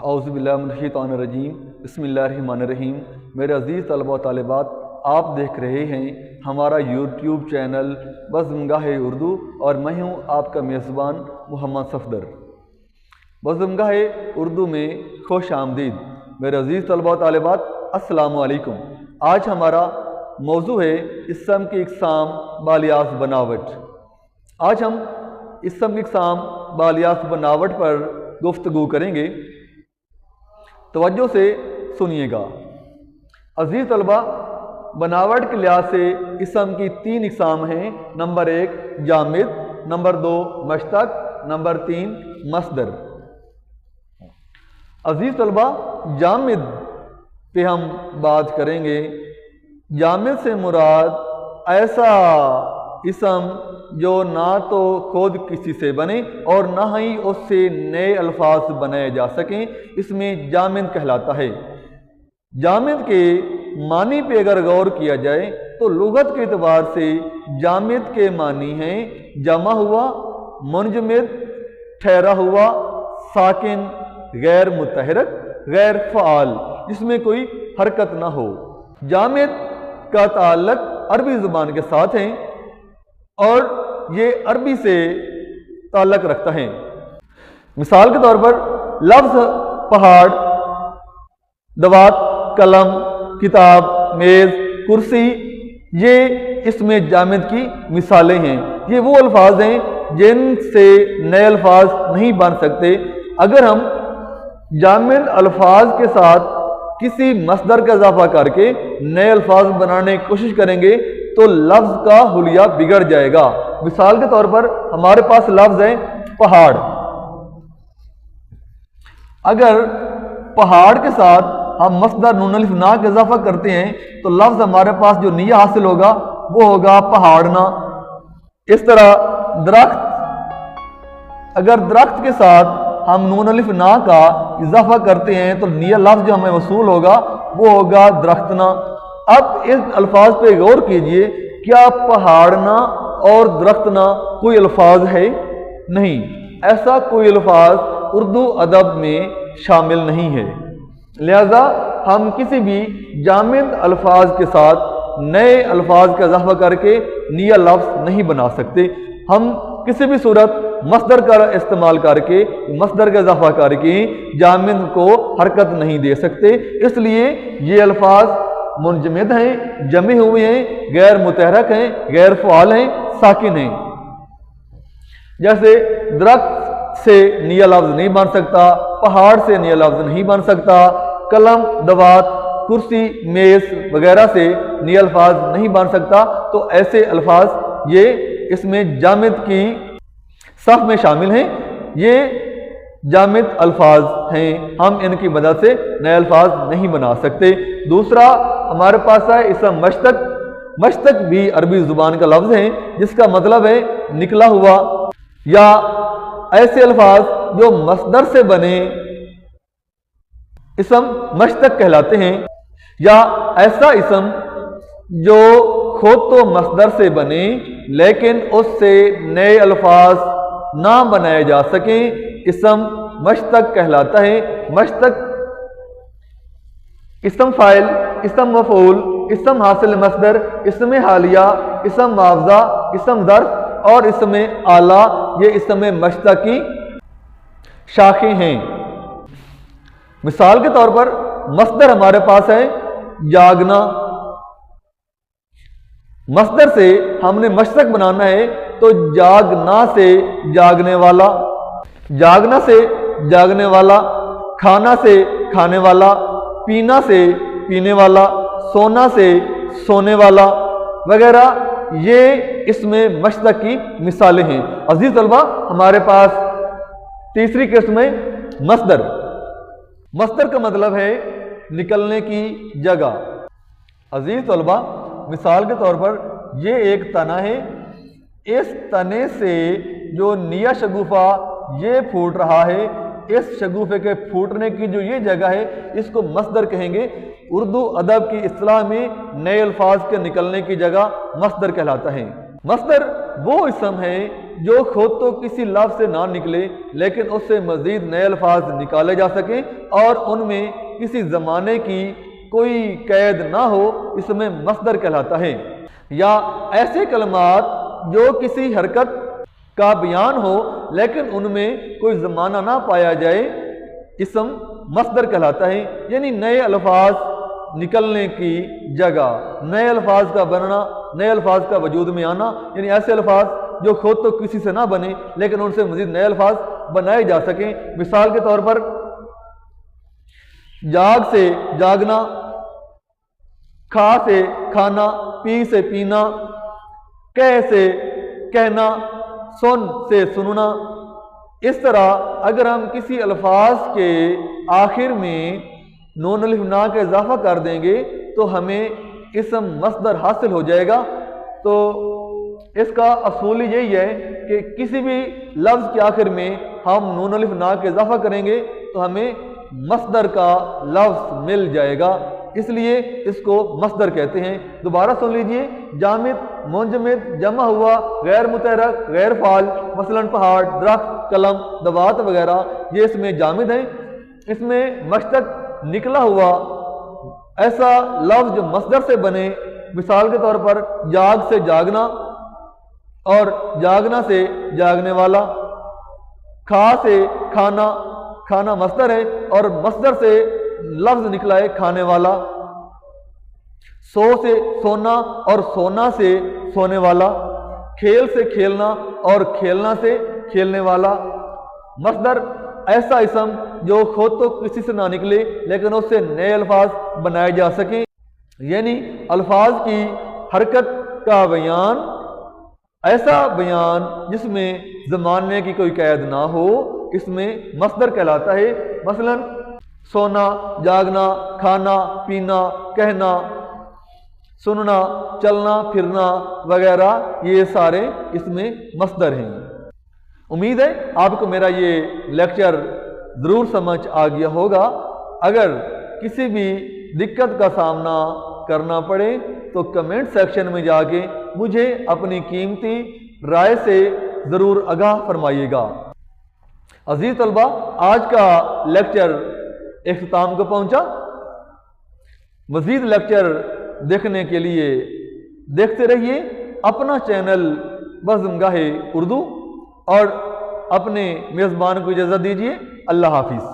औज़ुबिल्लाहिमिनश्शैतानिर्रजीम बिस्मिल्लाहिर्रहमानिर्रहीम। मेरे अज़ीज़ तलबा व तालिबात, आप देख रहे हैं हमारा यूट्यूब चैनल बज़्मगाह उर्दू और मैं हूँ आपका मेज़बान मोहम्मद सफदर। बज़्मगाह उर्दू में खुश आमदीद। मेरे अज़ीज़ तलबा व तालिबात, अस्सलामु अलैकुम। आज हमारा मौजू है इस्म की इक़साम बालियास बनावट। आज हम इस्म की इक़साम बालियास बनावट पर गुफ्तगू करेंगे। तवज्जो से सुनिएगा। अज़ीज़ तलबा, बनावट के लिहाज से इस्म की 3 इक़साम हैं। नंबर 1 जामिद, नंबर 2 मश्तक, नंबर 3 मस्दर। अज़ीज़ तलबा, जामिद पे हम बात करेंगे। जामिद से मुराद ऐसा इस्म जो ना तो खुद किसी से बने और ना ही उससे नए अल्फाज बनाए जा सकें, इसमें जामिद कहलाता है। जामिद के मानी पे अगर गौर किया जाए तो लुगत के एतबार से जामिद के मानी हैं जमा हुआ, मुंजमद, ठहरा हुआ, साकिन, गैर मुतहरक, गैर फ़आल, जिसमें कोई हरकत ना हो। जामिद का ताल्लुक अरबी ज़ुबान के साथ है और ये अरबी से ताल्लुक रखता है। मिसाल के तौर पर लफ्ज़ पहाड़, दवात, कलम, किताब, मेज़, कुर्सी, ये इसमें जामिद की मिसालें हैं। ये वो अल्फाज हैं जिनसे नए अल्फाज नहीं बन सकते। अगर हम जामिद अल्फाज के साथ किसी मस्दर का इजाफा करके नए अल्फाज बनाने की कोशिश करेंगे तो लफ्ज़ का हुलिया बिगड़ जाएगा। मिसाल के तौर पर हमारे पास लफ्ज़ है पहाड़। अगर पहाड़ के साथ हम मस्दर नून अलिफ ना का इजाफा करते हैं तो लफ्ज़ हमारे पास जो निया हासिल होगा वो होगा पहाड़ना। इस तरह दरख्त, अगर दरख्त के साथ हम नून अलिफ ना का इजाफा करते हैं तो निया लफ्ज़ जो हमें वसूल होगा वो होगा दरख्तना। अब इस अल्फाज पे गौर कीजिए, क्या पहाड़ना और दरख्तना कोई अल्फाज है? नहीं, ऐसा कोई अल्फाज उर्दू अदब में शामिल नहीं है। लिहाजा हम किसी भी जामिद अल्फाज के साथ नए अल्फाज का इजाफा करके निया लफ्ज़ नहीं बना सकते। हम किसी भी सूरत मस्दर का इस्तेमाल करके, मस्दर का इजाफा करके जामिद को हरकत नहीं दे सकते। इसलिए ये अल्फाज मुंजमद हैं, जमे हुए हैं, गैर मुतहरक हैं, गैर फ़आल हैं, साकिन हैं। जैसे दरख्त से निया लफ्ज़ नहीं बन सकता, पहाड़ से निया लफ्ज़ नहीं बन सकता, कलम, दवात, कुर्सी, मेज़ वगैरह से निया अल्फाज नहीं बन सकता। तो ऐसे अल्फाज ये इसमें जामिद की सफ़ में शामिल हैं। ये जामिद अल्फाज हैं, हम इनकी मदद से नए अल्फाज नहीं बना सकते। दूसरा हमारे पास है इस्म मश्तक। मश्तक भी अरबी ज़ुबान का लफ्ज़ है जिसका मतलब है निकला हुआ, या ऐसे अल्फाज जो मस्दर से बने इस्म मश्तक कहलाते हैं, या ऐसा इस्म जो खुद तो मस्दर से बने लेकिन उससे नए अल्फाज ना बनाए जा सकें, इस्म मश्तक कहलाता है। मश्तक इस्म फ़ाइल, इस्म मफ़ऊल, इस्म हासिल मस्दर, इस्म हालिया, इस्म मुआवज़ा, इस्म ज़र्फ़ और इस्म आला, ये इस्म मश्तक की शाखें हैं। मिसाल के तौर पर मस्दर हमारे पास है जागना। मस्दर से हमने मश्तक बनाना है तो जागना से जागने वाला, जागना से जागने वाला, खाना से खाने वाला, पीना से पीने वाला, सोना से सोने वाला वगैरह, ये इसमें मश्तक की मिसालें हैं। अजीज तलबा, हमारे पास तीसरी किस्म है मस्दर। मस्दर का मतलब है निकलने की जगह। अजीज तलबा, मिसाल के तौर पर ये एक तना है, इस तने से जो निया शगुफा ये फूट रहा है, इस शगुफे के फूटने की जो ये जगह है इसको मस्दर कहेंगे। उर्दू अदब की इस्तिलाह में नए अल्फाज के निकलने की जगह मस्दर कहलाता है। مصدر وہ اسم ہے جو خود تو کسی لفظ سے نہ نکلے لیکن اس سے مزید نئے الفاظ نکالے جا سکیں اور ان میں کسی زمانے کی کوئی قید نہ ہو، اس میں مصدر کہلاتا ہے۔ یا ایسے کلمات جو کسی حرکت کا بیان ہو لیکن ان میں کوئی زمانہ نہ پایا جائے، اسم مصدر کہلاتا ہے، یعنی نئے الفاظ نکلنے کی جگہ، نئے الفاظ کا بننا، نئے الفاظ کا وجود میں آنا، یعنی ایسے الفاظ جو خود تو کسی سے نہ بنے لیکن ان سے مزید نئے الفاظ بنائے جا سکیں۔ مثال کے طور پر جاگ سے جاگنا، کھا سے کھانا، پی سے پینا، کہہ سے کہنا، سن سے سننا۔ اس طرح اگر ہم کسی الفاظ کے آخر میں نون الف نا کا اضافہ کر دیں گے تو ہمیں اسم مصدر حاصل ہو جائے گا۔ تو اس کا اصول یہی ہے کہ کسی بھی لفظ کے آخر میں ہم نون الف نا کا اضافہ کریں گے تو ہمیں مصدر کا لفظ مل جائے گا، اس لیے اس کو مصدر کہتے ہیں۔ دوبارہ سن لیجئے، جامد، منجمد، جمع ہوا، غیر متحرک، غیر فعال، مثلا پہاڑ، درخت، قلم، دوات وغیرہ، یہ اس میں جامد ہیں۔ اس میں مشتق نکلا ہوا ایسا لفظ جو مصدر سے بنے، مثال کے طور پر جاگ سے جاگنا اور جاگنا سے جاگنے والا، کھا سے کھانا، کھانا مصدر ہے اور مصدر سے لفظ نکلا ہے کھانے والا، سو سے سونا اور سونا سے سونے والا، کھیل سے کھیلنا اور کھیلنا سے کھیلنے والا۔ مصدر ایسا اسم جو خود تو کسی سے نہ نکلے لیکن اس سے نئے الفاظ بنائے جا سکیں، یعنی الفاظ کی حرکت کا بیان، ایسا بیان جس میں زمانے کی کوئی قید نہ ہو، اس میں مصدر کہلاتا ہے۔ مثلا سونا، جاگنا، کھانا، پینا، کہنا، سننا، چلنا پھرنا وغیرہ، یہ سارے اس میں مصدر ہیں۔ امید ہے آپ کو میرا یہ لیکچر ضرور سمجھ آ گیا ہوگا۔ اگر کسی بھی دقت کا سامنا کرنا پڑے تو کمنٹ سیکشن میں جا کے مجھے اپنی قیمتی رائے سے ضرور آگاہ فرمائیے گا۔ عزیز طلبہ، آج کا لیکچر اختتام کو پہنچا۔ مزید لیکچر دیکھنے کے لیے دیکھتے رہیے اپنا چینل بزم گاہ اردو اور اپنے میزبان کو اجازت دیجیے۔ اللہ حافظ۔